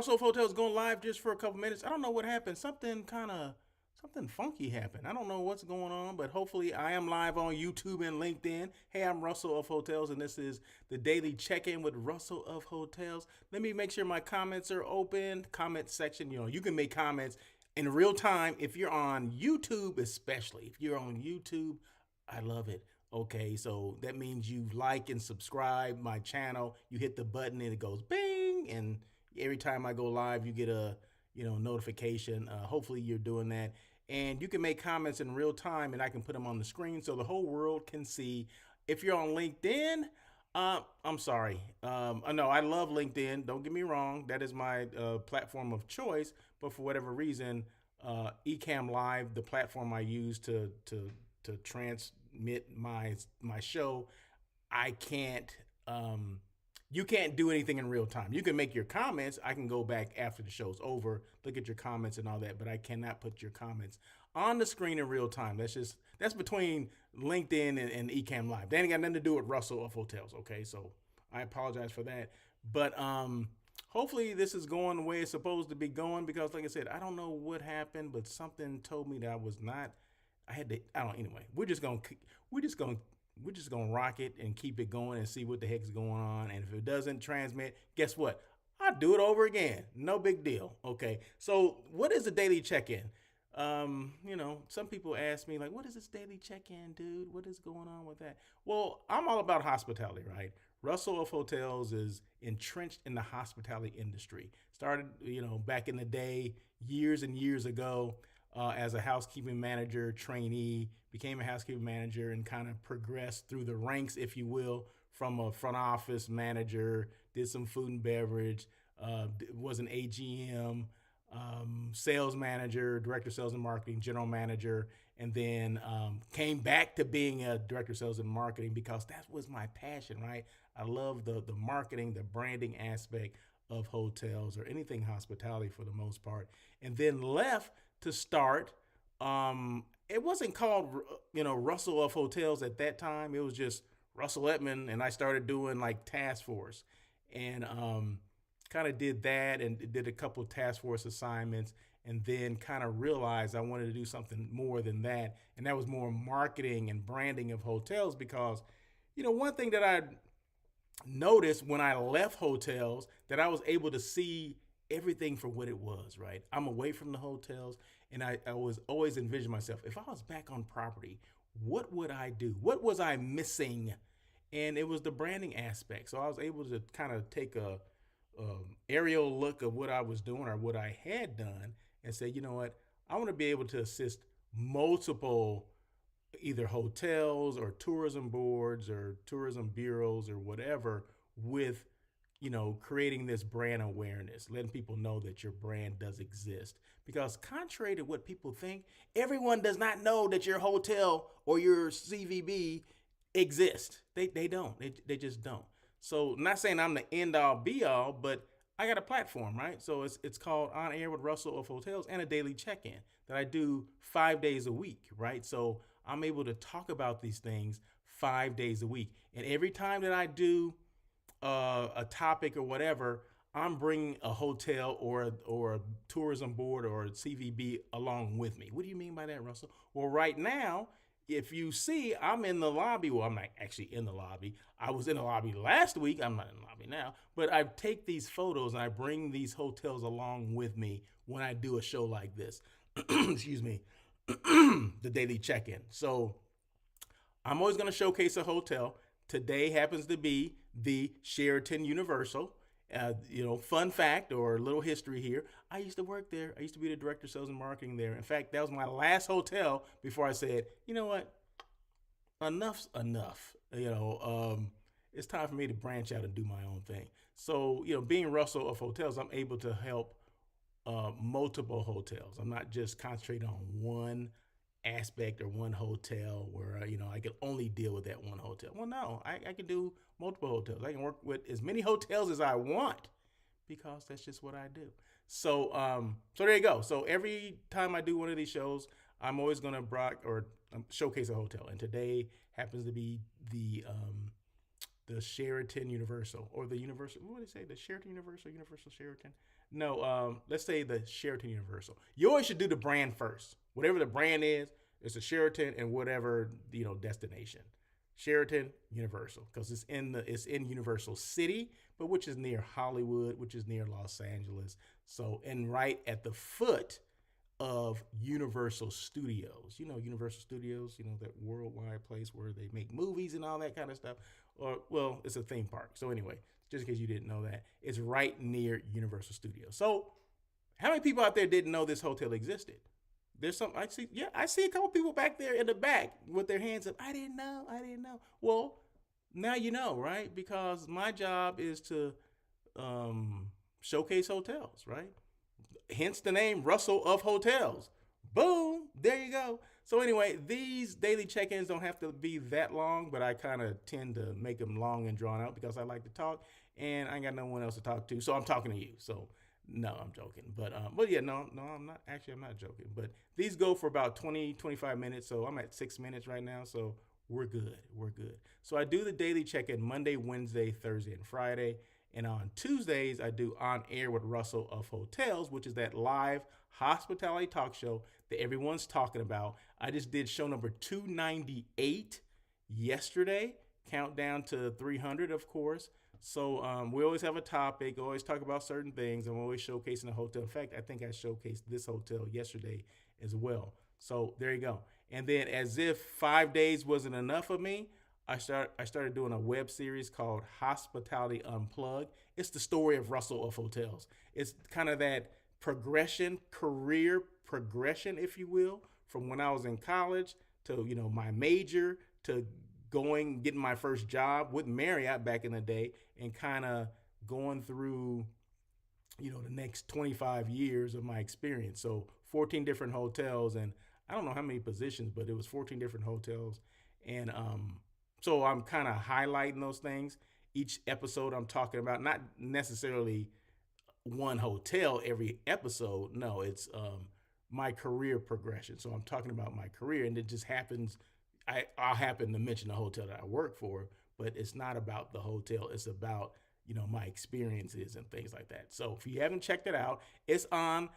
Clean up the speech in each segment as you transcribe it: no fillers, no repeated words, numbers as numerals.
Russell Hotel's going live just for a couple minutes. I don't know what happened. Something funky happened. I don't know what's going on, but hopefully I am live on YouTube and LinkedIn. Hey, I'm Russell of Hotels, and this is the daily check-in with Russell of Hotels. Let me make sure my comments are open. Comment section, you can make comments in real time if you're on YouTube, especially. If you're on YouTube, I love it. Okay, so that means you like and subscribe my channel. You hit the button and it goes bing, and every time I go live, you get a notification. Hopefully you're doing that, and you can make comments in real time, and I can put them on the screen so the whole world can see. If you're on LinkedIn, I'm sorry. No, I love LinkedIn. Don't get me wrong. That is my platform of choice. But for whatever reason, Ecamm Live, the platform I use to transmit my show, I can't. You can't do anything in real time. You can make your comments. I can go back after the show's over, look at your comments and all that, but I cannot put your comments on the screen in real time. That's between LinkedIn and Ecamm Live. That ain't got nothing to do with Russell of Hotels. Okay, so I apologize for that. But hopefully this is going the way it's supposed to be going, because like I said, I don't know what happened, but something told me that I was not. Anyway, we're just gonna rock it and keep it going and see what the heck's going on. And if it doesn't transmit, guess what? I'll do it over again. No big deal. Okay. So what is a daily check-in? Some people ask me, like, what is this daily check-in, dude? What is going on with that? Well, I'm all about hospitality, right? Russell of Hotels is entrenched in the hospitality industry. Started, back in the day, years and years ago, as a housekeeping manager trainee, became a housekeeping manager, and kind of progressed through the ranks, if you will, from a front office manager, did some food and beverage, was an AGM, sales manager, director of sales and marketing, general manager, and then came back to being a director of sales and marketing because that was my passion, right? I love the marketing, the branding aspect of hotels or anything hospitality for the most part, and then left to start. It wasn't called, Russell of Hotels at that time. It was just Russell Edmond, and I started doing like task force, and kind of did that and did a couple of task force assignments, and then kind of realized I wanted to do something more than that, and that was more marketing and branding of hotels. Because, one thing that I noticed when I left hotels, that I was able to see everything for what it was, right? I'm away from the hotels, and I was always envisioning myself, if I was back on property, what would I do? What was I missing? And it was the branding aspect. So I was able to kind of take a aerial look of what I was doing or what I had done and say, you know what? I want to be able to assist multiple either hotels or tourism boards or tourism bureaus or whatever with creating this brand awareness, letting people know that your brand does exist. Because contrary to what people think, everyone does not know that your hotel or your CVB exist. They don't. They just don't. So not saying I'm the end all be all, but I got a platform, right? So it's called On Air with Russell of Hotels, and a daily check-in that I do 5 days a week, right? So I'm able to talk about these things 5 days a week. And every time that I do a topic or whatever, I'm bringing a hotel or a tourism board or a CVB along with me. What do you mean by that, Russell? Well, right now, if you see, I'm in the lobby. Well, I'm not actually in the lobby. I was in the lobby last week. I'm not in the lobby now. But I take these photos and I bring these hotels along with me when I do a show like this. Excuse me. The daily check-in. So I'm always going to showcase a hotel. Today happens to be the Sheraton Universal. Fun fact or a little history here. I used to work there. I used to be the director of sales and marketing there. In fact, that was my last hotel before I said, you know what? Enough's enough. It's time for me to branch out and do my own thing. So, being Russell of Hotels, I'm able to help multiple hotels. I'm not just concentrating on one aspect or one hotel where I can only deal with that one hotel. Well, no, I can do multiple hotels. I can work with as many hotels as I want because that's just what I do. So there you go. So every time I do one of these shows, I'm always going to showcase a hotel, and today happens to be the Sheraton Universal, or the Universal. What do they say? The Sheraton Universal, Universal Sheraton. No, let's say the Sheraton Universal. You always should do the brand first. Whatever the brand is, it's a Sheraton and whatever destination. Sheraton Universal because it's in Universal City, but which is near Hollywood, which is near Los Angeles. So and right at the foot of Universal Studios. Universal Studios, that worldwide place where they make movies and all that kind of stuff. Or, well, it's a theme park. So, anyway, just in case you didn't know that, it's right near Universal Studios. So, how many people out there didn't know this hotel existed? There's some, I see a couple people back there in the back with their hands up. I didn't know. Well, now you know, right? Because my job is to showcase hotels, right? Hence the name Russell of Hotels. Boom, there you go. So anyway, these daily check-ins don't have to be that long, but I kind of tend to make them long and drawn out because I like to talk, and I ain't got no one else to talk to, so I'm talking to you. So no, I'm joking, but yeah, no, I'm not. Actually, I'm not joking. But these go for about 20, 25 minutes. So I'm at 6 minutes right now. So we're good. So I do the daily check-in Monday, Wednesday, Thursday, and Friday. And on Tuesdays, I do On Air with Russell of Hotels, which is that live hospitality talk show that everyone's talking about. I just did show number 298 yesterday, countdown to 300, of course. So we always have a topic, always talk about certain things. I'm always showcasing a hotel. In fact, I think I showcased this hotel yesterday as well. So there you go. And then as if 5 days wasn't enough of me, I started doing a web series called Hospitality Unplugged. It's the story of Russell of Hotels. It's kind of that career progression, if you will, from when I was in college to, my major to getting my first job with Marriott back in the day and kind of going through, the next 25 years of my experience. So 14 different hotels and I don't know how many positions, but it was 14 different hotels. And, so I'm kind of highlighting those things. Each episode I'm talking about, not necessarily one hotel every episode. No, it's my career progression. So I'm talking about my career, and it just happens. I'll happen to mention the hotel that I work for, but it's not about the hotel. It's about my experiences and things like that. So if you haven't checked it out, it's on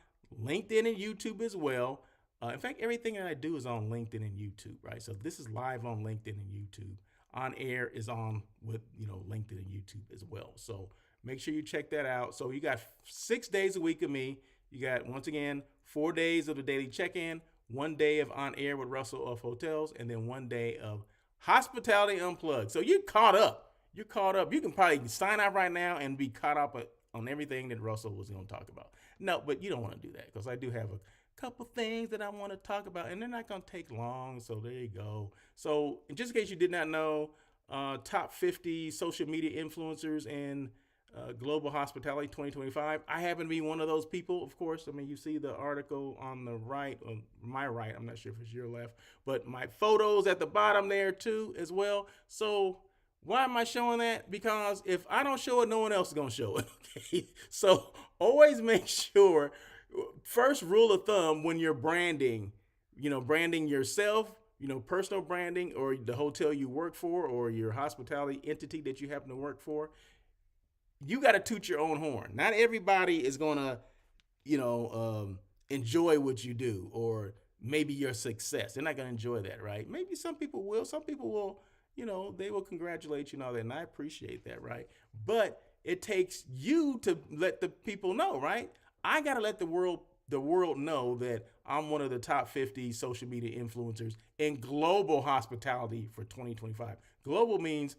LinkedIn and YouTube as well. In fact, everything that I do is on LinkedIn and YouTube, right? So this is live on LinkedIn and YouTube. On Air is on with, LinkedIn and YouTube as well. So make sure you check that out. So you got 6 days a week of me. You got, once again, 4 days of the daily check-in, 1 day of On Air with Russell of Hotels, and then 1 day of Hospitality Unplugged. So you're caught up. You can probably sign up right now and be caught up on everything that Russell was going to talk about. No, but you don't want to do that because I do have a couple things that I want to talk about, and they're not going to take long. So there you go. So just in case you did not know, top 50 social media influencers in global hospitality 2025. I happen to be one of those people, of course. I mean, you see the article on the right, on my right. I'm not sure if it's your left, but my photos at the bottom there too as well. So why am I showing that? Because if I don't show it, no one else is going to show it. Okay. So always make sure, first rule of thumb when you're branding, branding yourself, personal branding, or the hotel you work for, or your hospitality entity that you happen to work for, you got to toot your own horn. Not everybody is going to, enjoy what you do, or maybe your success. They're not going to enjoy that, right? Maybe some people will. Some people will, they will congratulate you and all that, and I appreciate that, right? But it takes you to let the people know, right? I got to let the world know that I'm one of the top 50 social media influencers in global hospitality for 2025. Global means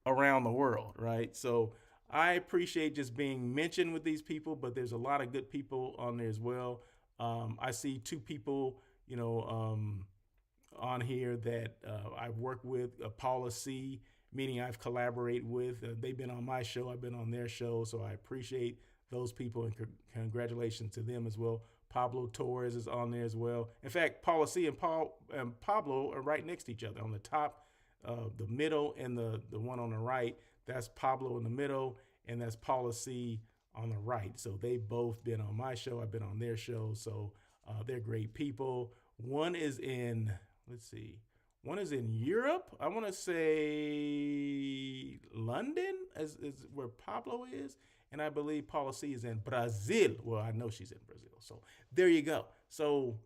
around the world, right? So I appreciate just being mentioned with these people, but there's a lot of good people on there as well. I see two people, on here that I've worked with, Paula C., meaning I've collaborated with. They've been on my show. I've been on their show. So I appreciate those people, and congratulations to them as well. Pablo Torres is on there as well. In fact, Paula C. and Pablo are right next to each other on the top, the middle, and the one on the right. That's Pablo in the middle, and that's Paula C. on the right. So they've both been on my show. I've been on their show. So they're great people. One is in Europe. I want to say London is where Pablo is. and I believe Paula C is in Brazil. Well, I know she's in Brazil. So there you go. So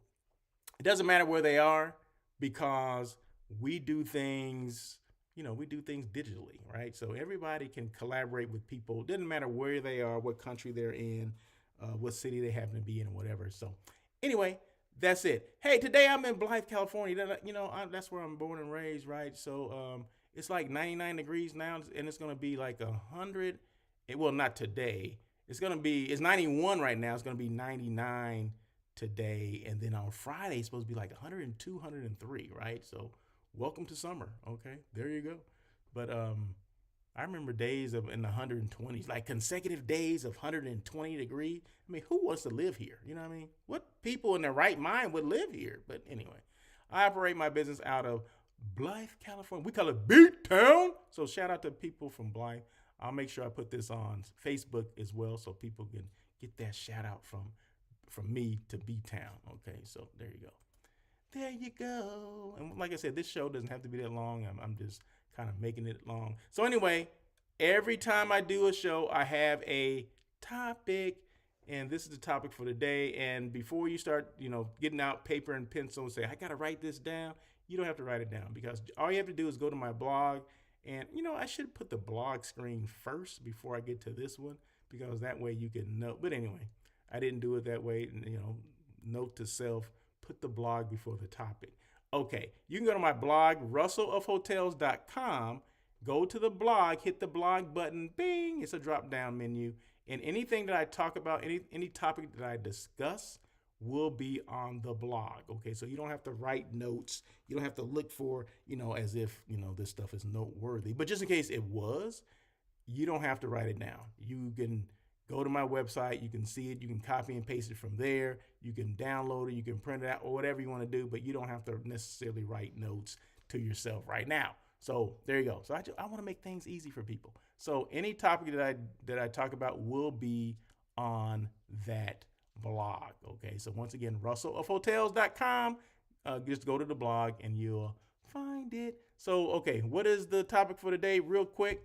it doesn't matter where they are because we do things, we do things digitally, right? So everybody can collaborate with people. It doesn't matter where they are, what country they're in, what city they happen to be in, or whatever. So anyway, that's it. Hey, today I'm in Blythe, California. That's where I'm born and raised, right? So it's like 99 degrees now, and it's going to be like 100. Well, not today. It's 91 right now. It's going to be 99 today. And then on Friday, it's supposed to be like 102, 103, right? So welcome to summer. Okay, there you go. But I remember days of in the 120s, like consecutive days of 120 degrees. I mean, who wants to live here? You know what I mean? What people in their right mind would live here? But anyway, I operate my business out of Blythe, California. We call it Beat Town. So shout out to people from Blythe. I'll make sure I put this on Facebook as well so people can get that shout out from me to Beat Town. Okay, so there you go. There you go. And like I said, this show doesn't have to be that long. I'm just kind of making it long. So anyway, every time I do a show, I have a topic, and this is the topic for the day. And before you start, getting out paper and pencil and say, I got to write this down, you don't have to write it down because all you have to do is go to my blog. And, I should put the blog screen first before I get to this one because that way you can know. But anyway, I didn't do it that way. Note to self, put the blog before the topic. Okay, you can go to my blog, russellofhotels.com, go to the blog, hit the blog button, bing, it's a drop-down menu. And anything that I talk about, any topic that I discuss will be on the blog. Okay, so you don't have to write notes. You don't have to look for, as if, this stuff is noteworthy. But just in case it was, you don't have to write it down. You can go to my website. You can see it. You can copy and paste it from there. You can download it. You can print it out or whatever you want to do, but you don't have to necessarily write notes to yourself right now. So there you go. So I want to make things easy for people. So any topic that I talk about will be on that blog. Okay. So once again, russellofhotels.com. Just go to the blog and you'll find it. So, okay. What is the topic for today? Real quick.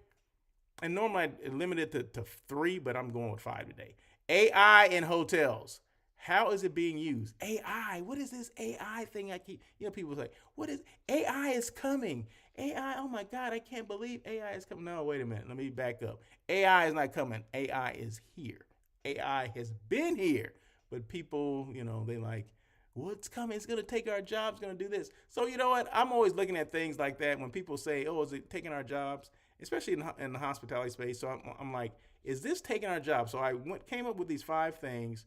And normally I limit it to 3, but I'm going with 5 today. AI in hotels. How is it being used? AI. What is this AI thing I keep, people say, what is AI is coming? AI, oh my God, I can't believe AI is coming. No, wait a minute. Let me back up. AI is not coming. AI is here. AI has been here. But people, they like, what's coming? It's going to take our jobs, going to do this. So you know what? I'm always looking at things like that when people say, oh, is it taking our jobs? Especially in the hospitality space. So I'm like, is this taking our jobs? So I came up with these 5 things.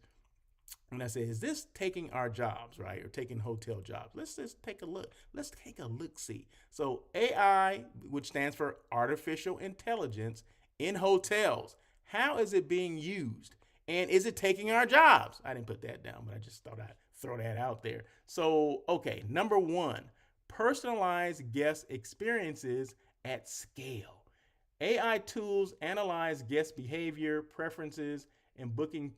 And I said, is this taking our jobs, right? Or taking hotel jobs? Let's just take a look. Let's take a look-see. So AI, which stands for artificial intelligence in hotels. How is it being used? And is it taking our jobs? I didn't put that down, but I just thought I'd throw that out there. So, okay, number 1, personalized guest experiences at scale. AI tools analyze guest behavior, preferences, and booking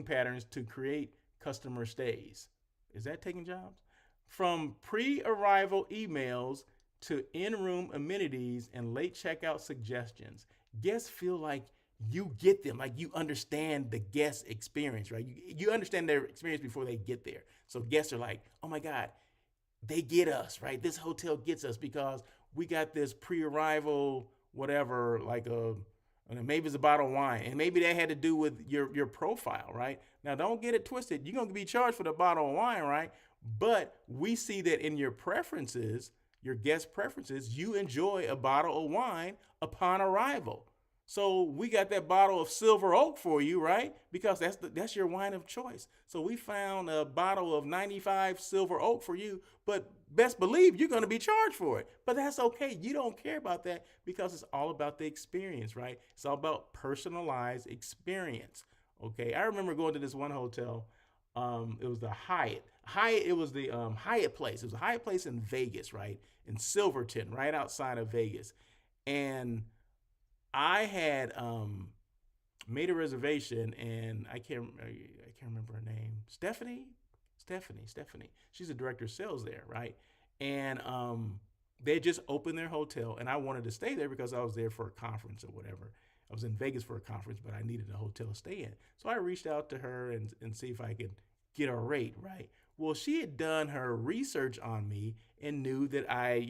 patterns to create customer stays. Is that taking jobs? From pre-arrival emails to in-room amenities and late checkout suggestions, guests feel like you get them, like you understand the guest experience, right? You understand their experience before they get there. So guests are like, oh my God, they get us, right? This hotel gets us because we got this pre-arrival, whatever, like maybe it's a bottle of wine, and maybe that had to do with your profile, right? Now, don't get it twisted. You're going to be charged for the bottle of wine, right? But we see that in your preferences, your guest preferences, you enjoy a bottle of wine upon arrival. So we got that bottle of Silver Oak for you, right? Because that's your wine of choice. So we found a bottle of 95 Silver Oak for you, but best believe you're going to be charged for it. But that's okay. You don't care about that because it's all about the experience, right? It's all about personalized experience. Okay. I remember going to this one hotel. It was the Hyatt. It was the Hyatt place. It was a Hyatt place in Vegas, right? In Silverton, right outside of Vegas. And I had made a reservation, and I can't remember her name. Stephanie. She's the director of sales there, right? And they just opened their hotel, and I wanted to stay there because I was there for a conference or whatever. I was in Vegas for a conference, but I needed a hotel to stay in. So I reached out to her and see if I could get a rate, right? Well, she had done her research on me and knew that I,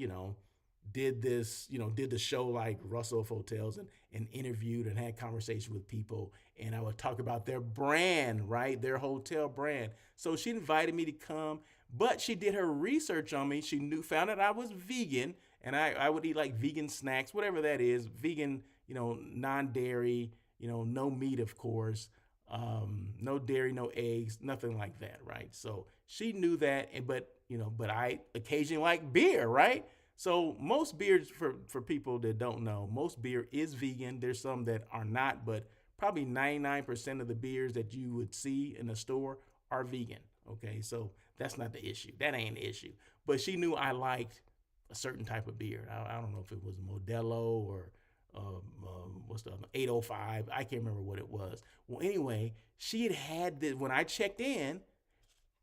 did this, did the show like Russell of Hotels and interviewed and had conversations with people. And I would talk about their brand, right? Their hotel brand. So she invited me to come, but she did her research on me. She found out I was vegan, and I would eat like vegan snacks, whatever that is, vegan, non-dairy, no meat, of course, no dairy, no eggs, nothing like that, right? So she knew that, but I occasionally like beer, right? So most beers, for people that don't know, most beer is vegan. There's some that are not, but probably 99% of the beers that you would see in the store are vegan. Okay, so that's not the issue. That ain't the issue. But she knew I liked a certain type of beer. I don't know if it was Modelo or what's the other, 805. I can't remember what it was. Well, anyway, she had this when I checked in.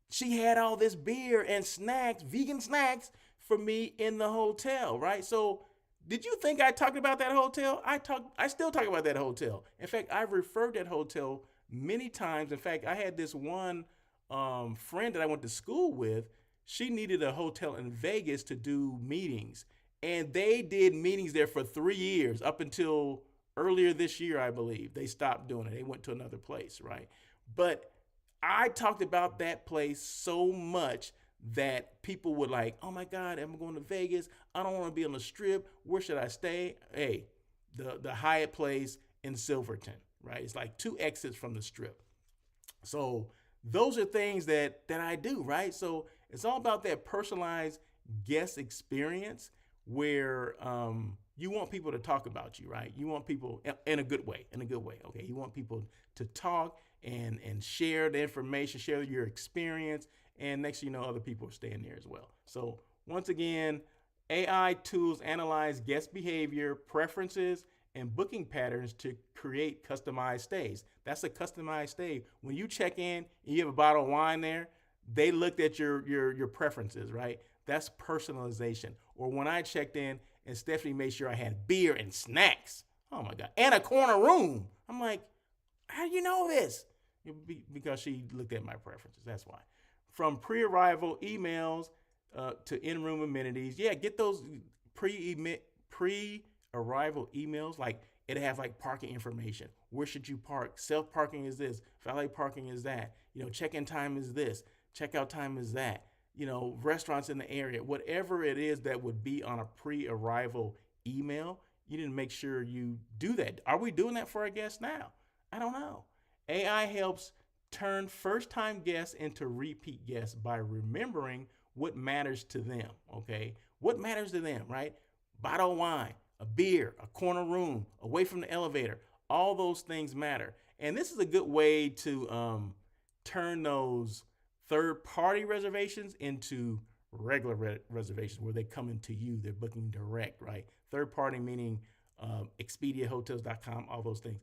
She had all this beer and snacks, vegan snacks, for me in the hotel, right? So did you think I talked about that hotel? I still talk about that hotel. In fact, I've referred that hotel many times. In fact, I had this one friend that I went to school with. She needed a hotel in Vegas to do meetings. And they did meetings there for 3 years, up until earlier this year, I believe. They stopped doing it. They went to another place, right? But I talked about that place so much that people would like, oh my God, I'm going to Vegas. I don't want to be on the Strip. Where should I stay? Hey, the Hyatt place in Silverton, right? It's like 2 exits from the Strip. So those are things that I do, right? So it's all about that personalized guest experience where you want people to talk about you, right? You want people in a good way, okay? You want people to talk and share the information, share your experience, and next thing you know, other people are staying there as well. So once again, AI tools analyze guest behavior, preferences, and booking patterns to create customized stays. That's a customized stay. When you check in and you have a bottle of wine there, they looked at your preferences, right? That's personalization. Or when I checked in and Stephanie made sure I had beer and snacks. Oh my God. And a corner room. I'm like, how do you know this? Because she looked at my preferences. That's why. From pre-arrival emails to in-room amenities. Yeah, get those pre-arrival emails. Like it'll have like parking information. Where should you park? Self-parking is this. Valet parking is that. Check-in time is this. Checkout time is that. Restaurants in the area. Whatever it is that would be on a pre-arrival email, you need to make sure you do that. Are we doing that for our guests now? I don't know. AI helps turn first-time guests into repeat guests by remembering what matters to them, okay? What matters to them, right? Bottle of wine, a beer, a corner room, away from the elevator. All those things matter. And this is a good way to turn those third-party reservations into regular reservations where they come into you. They're booking direct, right? Third-party meaning Expedia, Hotels.com, all those things.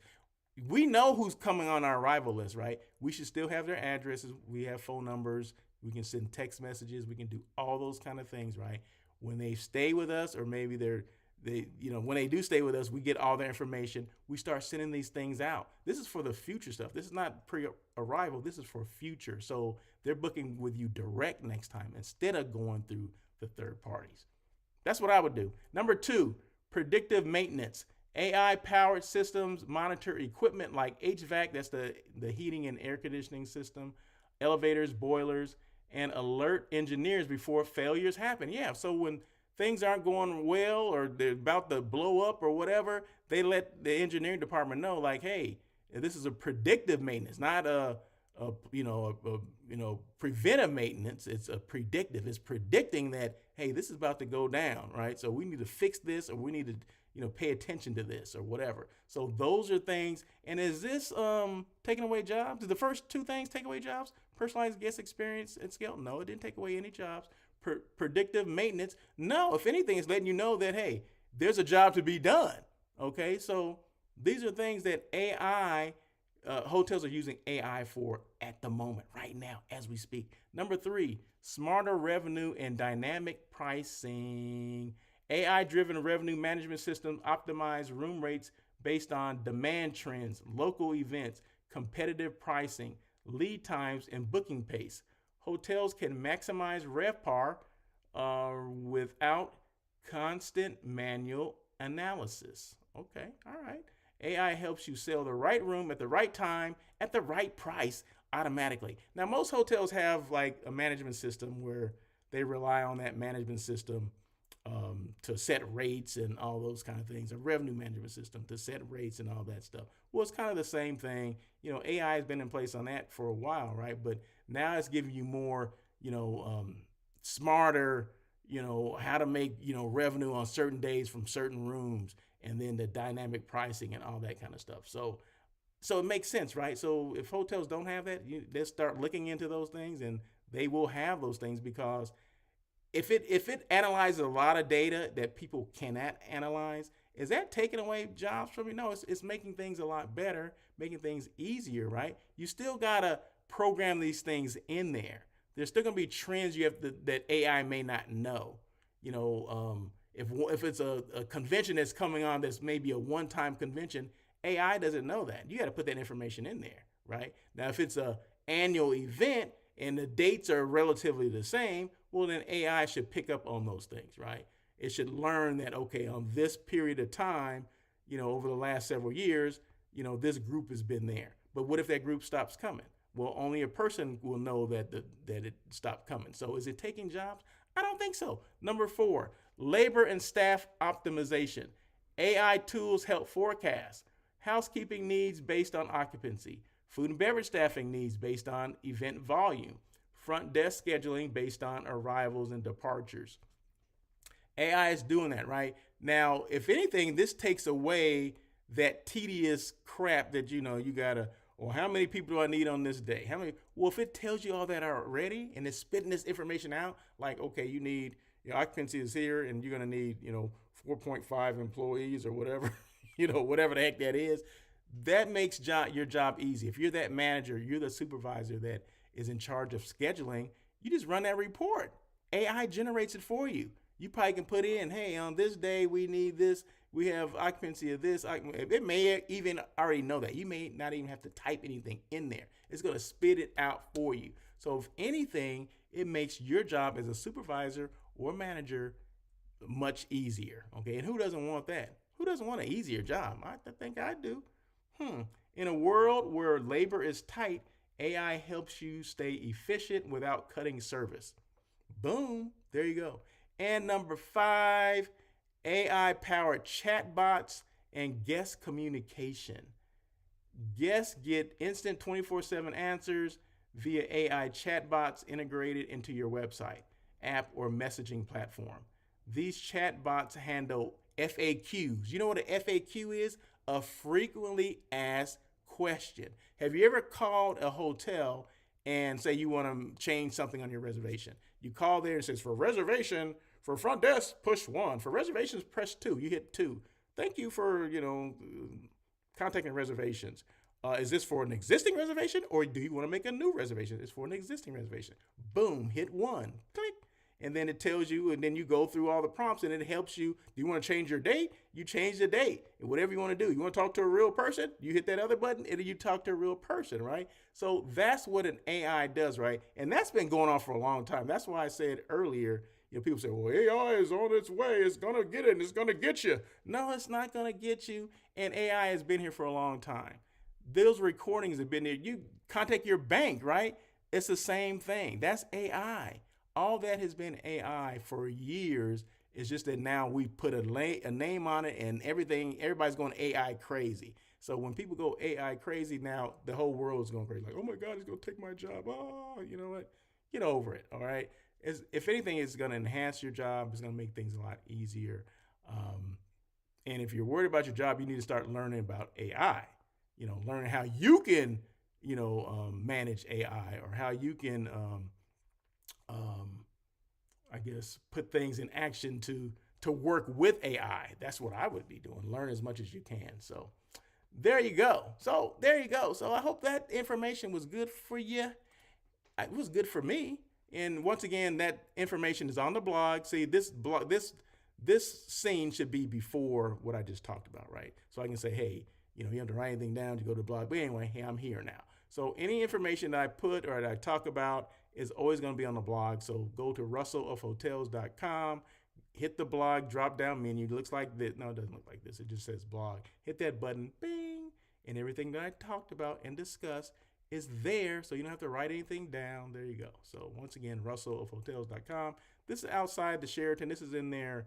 We know who's coming on our arrival list, right? We should still have their addresses. We have phone numbers. We can send text messages. We can do all those kind of things, right? When they stay with us, or maybe when they do stay with us, we get all their information. We start sending these things out. This is for the future stuff. This is not pre-arrival. This is for future. So they're booking with you direct next time instead of going through the third parties. That's what I would do. Number 2, predictive maintenance. AI-powered systems monitor equipment like HVAC, that's the heating and air conditioning system, elevators, boilers, and alert engineers before failures happen. Yeah, so when things aren't going well or they're about to blow up or whatever, they let the engineering department know, like, hey, this is a predictive maintenance, not a preventive maintenance. It's a predictive. It's predicting that, hey, this is about to go down, right? So we need to fix this, or we need to pay attention to this or whatever. So those are things. And is this taking away jobs? Did the first 2 things take away jobs? Personalized guest experience at scale? No, it didn't take away any jobs. Predictive maintenance? No, if anything, it's letting you know that, hey, there's a job to be done. Okay, so these are things that hotels are using AI for at the moment, right now, as we speak. Number 3, smarter revenue and dynamic pricing. AI-driven revenue management systems optimize room rates based on demand trends, local events, competitive pricing, lead times, and booking pace. Hotels can maximize RevPAR without constant manual analysis. Okay, all right. AI helps you sell the right room at the right time at the right price automatically. Now, most hotels have like a management system where they rely on that management system to set rates and all those kind of things, a revenue management system to set rates and all that stuff. Well, it's kind of the same thing. AI has been in place on that for a while, right? But now it's giving you more, smarter, how to make, revenue on certain days from certain rooms, and then the dynamic pricing and all that kind of stuff. So it makes sense, right? So if hotels don't have that, they start looking into those things, and they will have those things, because if it analyzes a lot of data that people cannot analyze, is that taking away jobs from you? No, it's making things a lot better, making things easier, right? You still gotta program these things in there. There's still gonna be trends that AI may not know. If it's a convention that's coming on that's maybe a one-time convention, AI doesn't know that. You got to put that information in there, right? Now, if it's a annual event and the dates are relatively the same, well, then AI should pick up on those things, right? It should learn that, okay, on this period of time, over the last several years, this group has been there. But what if that group stops coming? Well, only a person will know that it stopped coming. So is it taking jobs? I don't think so. Number 4, labor and staff optimization. AI tools help forecast housekeeping needs based on occupancy, food and beverage staffing needs based on event volume, front desk scheduling based on arrivals and departures. AI is doing that, right? Now, if anything, this takes away that tedious crap that you gotta, or how many people do I need on this day? How many? Well, if it tells you all that already and it's spitting this information out, like, okay, you need, your occupancy is here and you're gonna need, 4.5 employees or whatever, whatever the heck that is, that makes your job easy. If you're that manager, you're the supervisor that is in charge of scheduling, you just run that report. AI generates it for you. You probably can put in, hey, on this day we need this, we have occupancy of this. It may even already know that. You may not even have to type anything in there. It's going to spit it out for you. So if anything, it makes your job as a supervisor or manager much easier. Okay, and who doesn't want that? Who doesn't want an easier job? I think I do. In a world where labor is tight, AI helps you stay efficient without cutting service. Boom, there you go. And number 5, AI-powered chatbots and guest communication. Guests get instant 24/7 answers via AI chatbots integrated into your website, app, or messaging platform. These chatbots handle FAQs. You know what an FAQ is? A frequently asked question. Have you ever called a hotel and say you want to change something on your reservation? You call there and it says, for reservation, for front desk, push 1. For reservations, press 2. You hit 2. Thank you for, contacting reservations. Is this for an existing reservation or do you want to make a new reservation? It's for an existing reservation. Boom, hit 1. Click. And then it tells you, and then you go through all the prompts and it helps you. Do you want to change your date? You change the date. And whatever you want to do. You want to talk to a real person? You hit that other button and then you talk to a real person, right? So that's what an AI does, right? And that's been going on for a long time. That's why I said earlier, people say, well, AI is on its way. It's going to get it and it's going to get you. No, it's not going to get you. And AI has been here for a long time. Those recordings have been there. You contact your bank, right? It's the same thing. That's AI. All that has been AI for years. It's just that now we put a name on it and everybody's going AI crazy. So when people go AI crazy, now the whole world is going crazy. Like, oh my God, it's going to take my job. Oh, you know what? Get over it, all right? If anything, it's going to enhance your job. It's going to make things a lot easier. And if you're worried about your job, you need to start learning about AI. Learning how you can, manage AI or how you can, I guess, put things in action to work with AI. That's what I would be doing. Learn as much as you can. So there you go. So I hope that information was good for you. It was good for me. And once again, that information is on the blog. See, this this scene should be before what I just talked about, right? So I can say, hey, you have to write anything down to go to the blog. But anyway, hey, I'm here now. So any information that I put or that I talk about is always going to be on the blog. So go to russellofhotels.com, hit the blog drop down menu. It looks like this. No, it doesn't look like this. It just says blog. Hit that button, bing, and everything that I talked about and discussed is there. So you don't have to write anything down. There you go. So once again, russellofhotels.com. This is outside the Sheraton. This is in their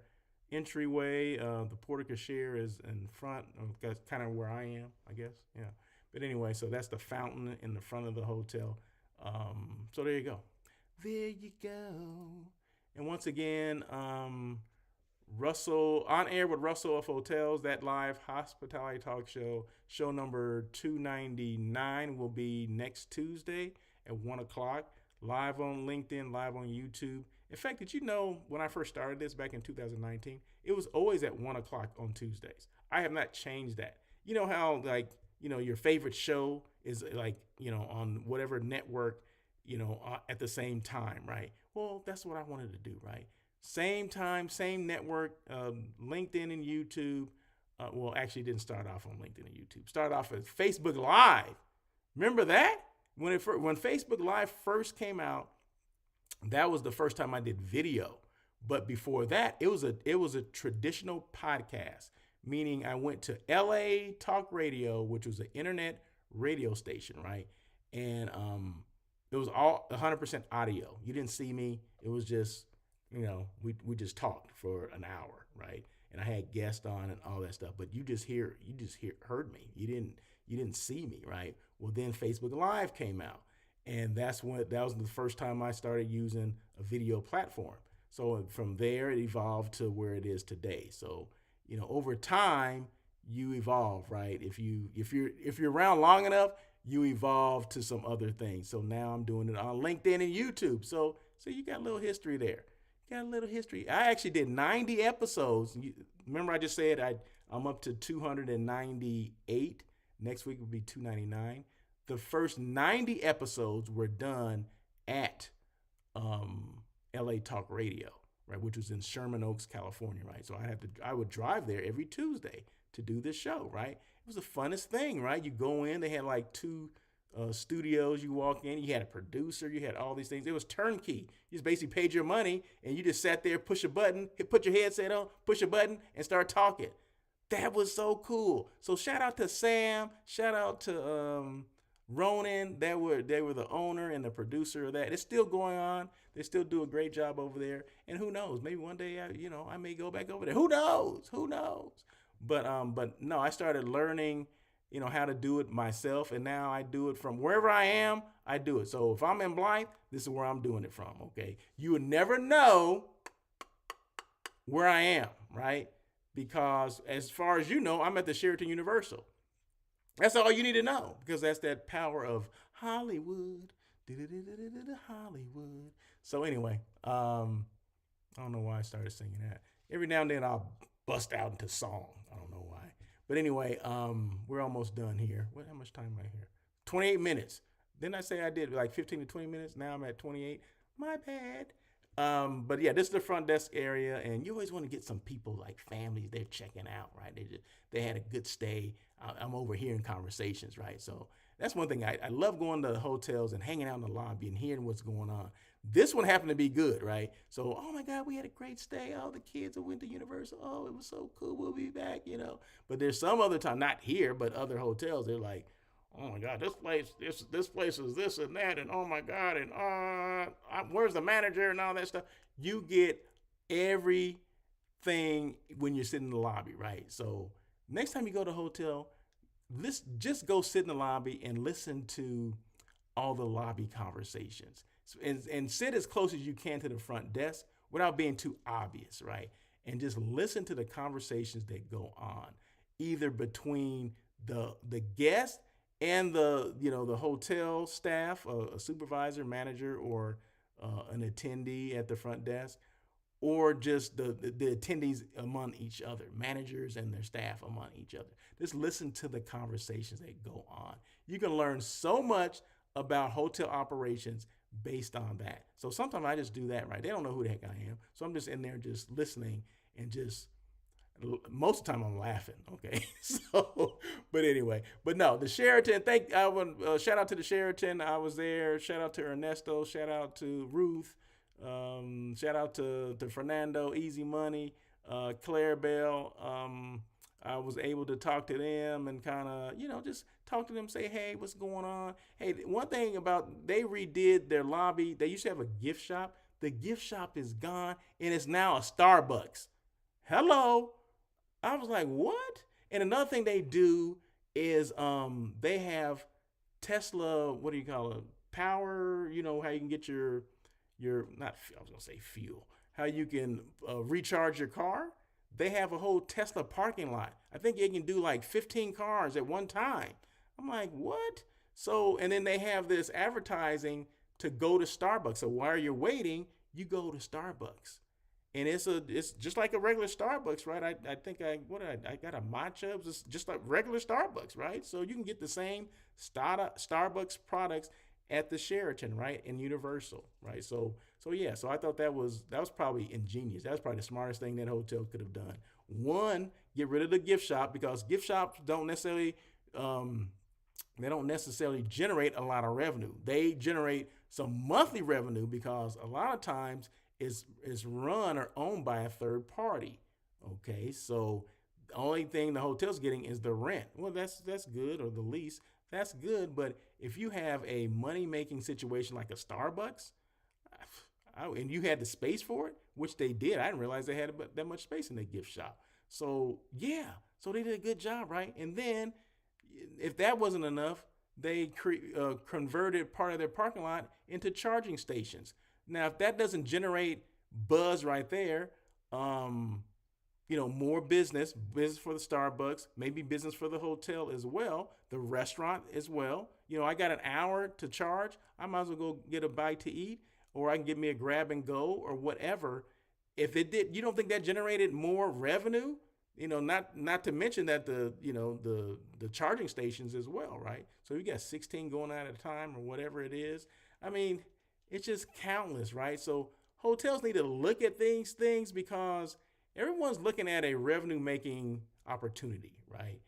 entryway. The portico share is in front. That's kind of where I am, I guess. Yeah. But anyway, so that's the fountain in the front of the hotel. So there you go. There you go. And once again, Russell on air with Russell of Hotels, that live hospitality talk show number 299 will be next Tuesday at 1:00, live on LinkedIn, live on YouTube. In fact, did you know when I first started this back in 2019, it was always at 1:00 on Tuesdays. I have not changed that. You know how your favorite show is on whatever network, at the same time, right? Well, that's what I wanted to do, right? Same time, same network, LinkedIn and YouTube. Well, actually, it didn't start off on LinkedIn and YouTube. Started off as Facebook Live. Remember that? When Facebook Live first came out, that was the first time I did video. But before that, it was a traditional podcast, meaning I went to LA Talk Radio, which was an internet radio station, right? And it was all 100% audio. You didn't see me. It was just, we just talked for an hour, right? And I had guests on and all that stuff. But you just heard me. You didn't see me, right? Well, then Facebook Live came out, and that was the first time I started using a video platform. So from there, it evolved to where it is today. So over time, you evolve, right? If you're around long enough, you evolve to some other things. So now I'm doing it on LinkedIn and YouTube. So you got a little history there. Got a little history. I actually did 90 episodes. Remember I just said I'm up to 298. Next week will be 299. The first 90 episodes were done at LA Talk Radio, right, which was in Sherman Oaks, California, right? So I would drive there every Tuesday to do this show, right? It was the funnest thing, right? You go in, they had like two studios. You walk in, you had a producer, you had all these things. It was turnkey. You just basically paid your money and you just sat there, push a button, put your headset on, push a button, and start talking. That was so cool. So shout out to Sam, shout out to Ronan. They were the owner and the producer of that. It's still going on. They still do a great job over there. And who knows? Maybe one day I may go back over there. Who knows? But no, I started learning, how to do it myself, and now I do it from wherever I am. I do it. So if I'm in Blythe, this is where I'm doing it from. Okay, you would never know where I am, right? Because as far as you know, I'm at the Sheraton Universal. That's all you need to know, because that's that power of Hollywood. Hollywood. So anyway, I don't know why I started singing that. Every now and then I'll bust out into song. I don't know why. But anyway, we're almost done here. How much time am I here? 28 minutes. Didn't I say I did like 15 to 20 minutes? Now I'm at 28. My bad. But yeah, this is the front desk area, and you always want to get some people like families they're checking out, right? They had a good stay. I'm overhearing conversations, right? So that's one thing. I love going to the hotels and hanging out in the lobby and hearing what's going on. This one happened to be good, right? So, oh my God, we had a great stay. All the kids that went to Universal. Oh, it was so cool. We'll be back, But there's some other time, not here, but other hotels. They're like, oh my God, this place is this and that, and oh my God, and where's the manager and all that stuff. You get everything when you're sitting in the lobby, right? So next time you go to a hotel, just go sit in the lobby and listen to all the lobby conversations, and sit as close as you can to the front desk without being too obvious, right? And just listen to the conversations that go on, either between the guest and the hotel staff, a supervisor, manager, or an attendee at the front desk, or just the attendees among each other, managers and their staff among each other. Just listen to the conversations that go on. You can learn so much about hotel operations based on that. So sometimes I just do that, right? They don't know who the heck I am. So I'm just in there just listening, and just most of the time I'm laughing. Okay, so but anyway, but no, the Sheraton. I want shout out to the Sheraton. I was there. Shout out to Ernesto. Shout out to Ruth. Shout out to Fernando, Easy Money, Claire Bell. I was able to talk to them and kind of, just talk to them, say, hey, what's going on? Hey, one thing about they redid their lobby. They used to have a gift shop. The gift shop is gone and it's now a Starbucks. Hello. I was like, what? And another thing they do is they have Tesla, what do you call it? Power, how you can get your not I was gonna say fuel, how you can recharge your car. They have a whole Tesla parking lot. I think you can do like 15 cars at one time. I'm like, what? So, and then they have this advertising to go to Starbucks. So while you're waiting, you go to Starbucks. And it's just like a regular Starbucks, right? I think I got a matcha. It's just like regular Starbucks, right? So you can get the same Starbucks products at the Sheraton, right? In Universal, right? So yeah, so I thought that was probably ingenious. That was probably the smartest thing that hotel could have done. One, get rid of the gift shop, because gift shops don't necessarily generate a lot of revenue. They generate some monthly revenue because a lot of times is run or owned by a third party. Okay, so the only thing the hotel's getting is the rent. Well, that's good, or the lease. That's good, but if you have a money-making situation like a Starbucks, and you had the space for it, which they did, I didn't realize they had that much space in their gift shop. So yeah, so they did a good job, right? And then, if that wasn't enough, they converted part of their parking lot into charging stations. Now, if that doesn't generate buzz right there, more business for the Starbucks, maybe business for the hotel as well, the restaurant as well. I got an hour to charge. I might as well go get a bite to eat, or I can get me a grab and go or whatever. If it did, you don't think that generated more revenue? Not to mention that the charging stations as well, right? So you got 16 going out at a time or whatever it is. I mean, it's just countless, right? So hotels need to look at things because everyone's looking at a revenue making opportunity, right?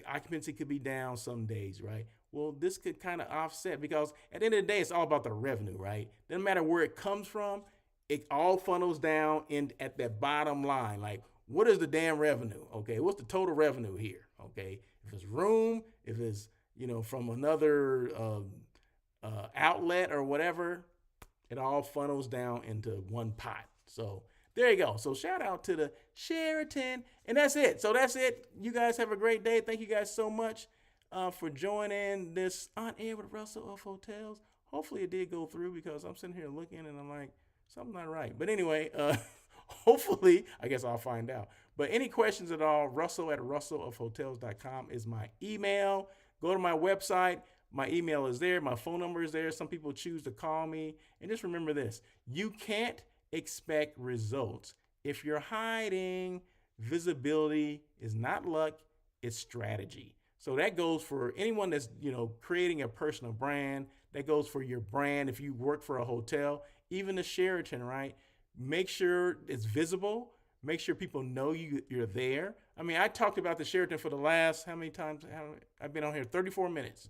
Occupancy could be down some days, right? Well, this could kind of offset, because at the end of the day, it's all about the revenue, right? Doesn't matter where it comes from. It all funnels down in at that bottom line. Like, what is the damn revenue? Okay, what's the total revenue here? Okay, if it's room, if it's from another outlet or whatever, it all funnels down into one pot. So there you go. So shout out to the Sheraton, and that's it. So that's it. You guys have a great day. Thank you guys so much for joining this On Air with Russell of Hotels. Hopefully it did go through, because I'm sitting here looking and I'm like, something's not right. But anyway, hopefully, I guess I'll find out. But any questions at all, russell@russellofhotels.com is my email. Go to my website. My email is there. My phone number is there. Some people choose to call me. And just remember this: you can't expect results if you're hiding. Visibility is not luck, it's strategy. So that goes for anyone that's, creating a personal brand. That goes for your brand. If you work for a hotel, even the Sheraton, right? Make sure it's visible. Make sure people know you're there. I mean, I talked about the Sheraton for the last, how many times? I've been on here? 34 minutes.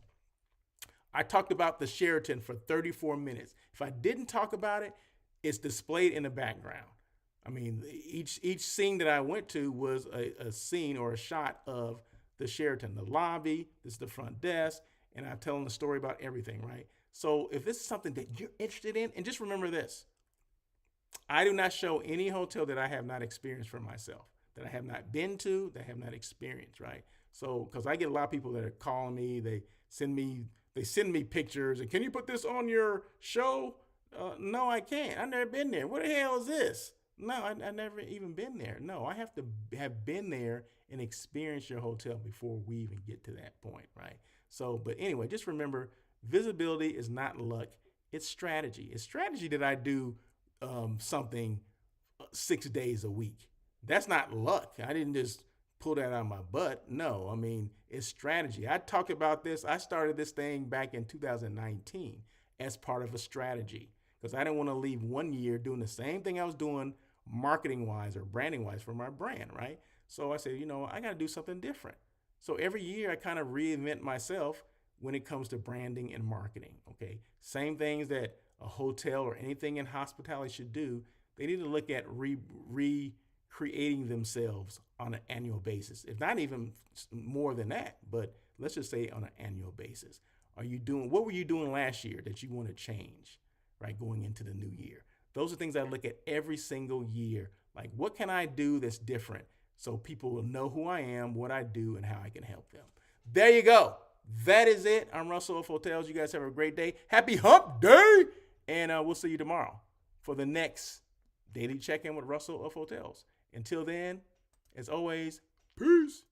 I talked about the Sheraton for 34 minutes. If I didn't talk about it, it's displayed in the background. I mean, each scene that I went to was a scene or a shot of the Sheraton, the lobby, this is the front desk, and I'm telling the story about everything, right? So if this is something that you're interested in, and just remember this: I do not show any hotel that I have not experienced for myself, that I have not been to, that I have not experienced, right? So, because I get a lot of people that are calling me, they send me pictures, and can you put this on your show? No, I can't. I've never been there. What the hell is this? No, I never even been there. No, I have to have been there and experienced your hotel before we even get to that point, right? So, but anyway, just remember, visibility is not luck. It's strategy. It's strategy that I do something 6 days a week. That's not luck. I didn't just pull that out of my butt. No, I mean, it's strategy. I talked about this. I started this thing back in 2019 as part of a strategy, because I didn't want to leave 1 year doing the same thing I was doing marketing wise or branding wise for my brand, right? So I said, you know, I got to do something different. So every year I kind of reinvent myself when it comes to branding and marketing. Okay. Same things that a hotel or anything in hospitality should do. They need to look at recreating themselves on an annual basis. If not even more than that, but let's just say on an annual basis. What were you doing last year that you want to change, right? Going into the new year. Those are things I look at every single year. Like, what can I do that's different so people will know who I am, what I do, and how I can help them. There you go. That is it. I'm Russell of Hotels. You guys have a great day. Happy hump day. And we'll see you tomorrow for the next daily check-in with Russell of Hotels. Until then, as always, peace.